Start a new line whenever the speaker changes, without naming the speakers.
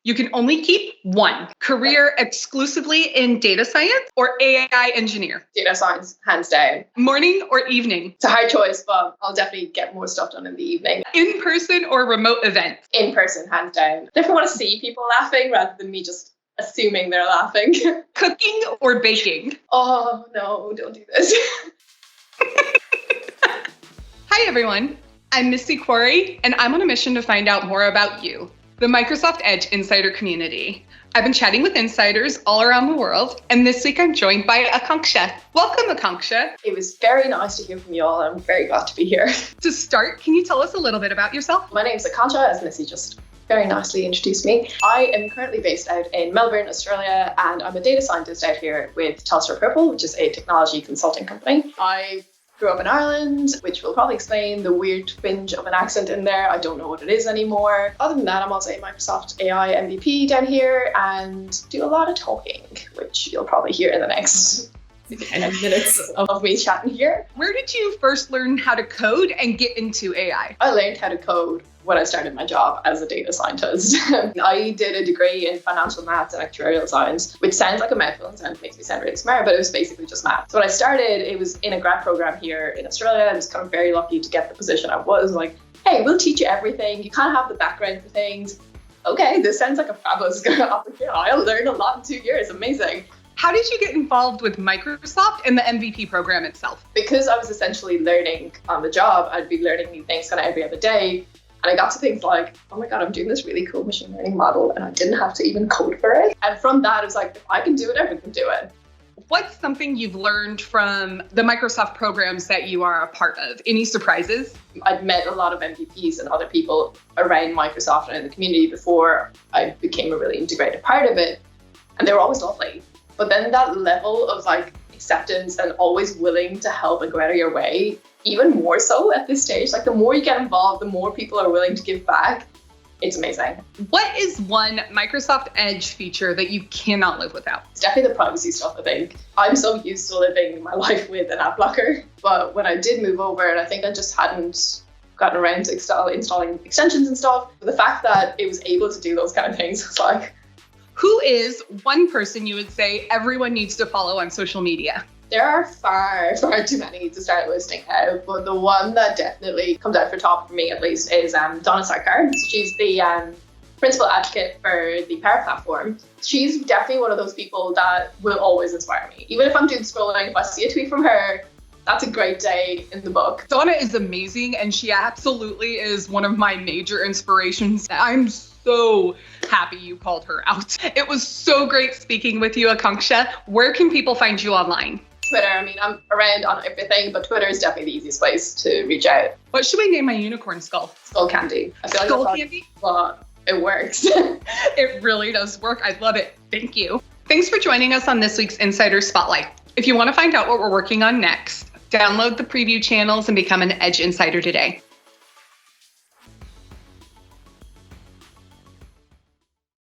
You can only keep one. Career exclusively in data science or AI engineer?
Data science, hands down.
Morning or evening?
It's a hard choice, but I'll definitely get more stuff done in the evening.
In-person or remote event?
In person, hands down. I definitely want to see people laughing rather than me just assuming they're laughing.
Cooking or baking?
Oh, no, don't do this.
Hi, everyone. I'm Missy Quarry, and I'm on a mission to find out more about you, the Microsoft Edge Insider community. I've been chatting with insiders all around the world, and this week I'm joined by Akanksha. Welcome, Akanksha.
It was very nice to hear from you all. I'm very glad to be here.
To start, can you tell us a little bit about yourself?
My name's Akanksha, as Missy just very nicely introduced me. I am currently based out in Melbourne, Australia, and I'm a data scientist out here with Telstra Purple, which is a technology consulting company. I grew up in Ireland, which will probably explain the weird twinge of an accent in there. I don't know what it is anymore. Other than that, I'm also a Microsoft AI MVP down here and do a lot of talking, which you'll probably hear in the next 10 minutes of me chatting here.
Where did you first learn how to code and get into AI?
I learned how to code when I started my job as a data scientist. I did a degree in financial maths and actuarial science, which sounds like a mouthful and makes me sound really smart, but it was basically just math. So when I started, it was in a grad program here in Australia. I was kind of very lucky to get the position I was like, hey, we'll teach you everything. You can't have the background for things. Okay, this sounds like a fabulous opportunity. I'll learn a lot in 2 years. Amazing.
How did you get involved with Microsoft and the MVP program itself?
Because I was essentially learning on the job, I'd be learning new things kind of every other day. And I got to things like, oh my God, I'm doing this really cool machine learning model and I didn't have to even code for it. And from that, it was like, if I can do it, everyone can do it.
What's something you've learned from the Microsoft programs that you are a part of? Any surprises?
I'd met a lot of MVPs and other people around Microsoft and in the community before I became a really integrated part of it. And they were always lovely. But then that level of like acceptance and always willing to help and go out of your way, even more so at this stage, like the more you get involved, the more people are willing to give back. It's amazing.
What is one Microsoft Edge feature that you cannot live without?
It's definitely the privacy stuff, I think. I'm so used to living my life with an ad blocker, but when I did move over, and I think I just hadn't gotten around to installing extensions and stuff, but the fact that it was able to do those kind of things was like,
who is one person you would say everyone needs to follow on social media?
There are far too many to start listing out, but the one that definitely comes out for top for me at least is Donna Sarkar. So she's the principal advocate for the Power Platform. She's definitely one of those people that will always inspire me. Even if I'm doing scrolling, if I see a tweet from her, that's a great day in the book.
Donna is amazing, and she absolutely is one of my major inspirations. I'm so happy you called her out. It was so great speaking with you, Akanksha. Where can people find you online?
Twitter. I mean, I'm around on everything, but Twitter is definitely the easiest place to reach out.
What should we name my unicorn skull?
Skull Candy. I feel like
Skull Candy?
But it works.
It really does work. I love it. Thank you. Thanks for joining us on this week's Insider Spotlight. If you want to find out what we're working on next, download the preview channels and become an Edge Insider today.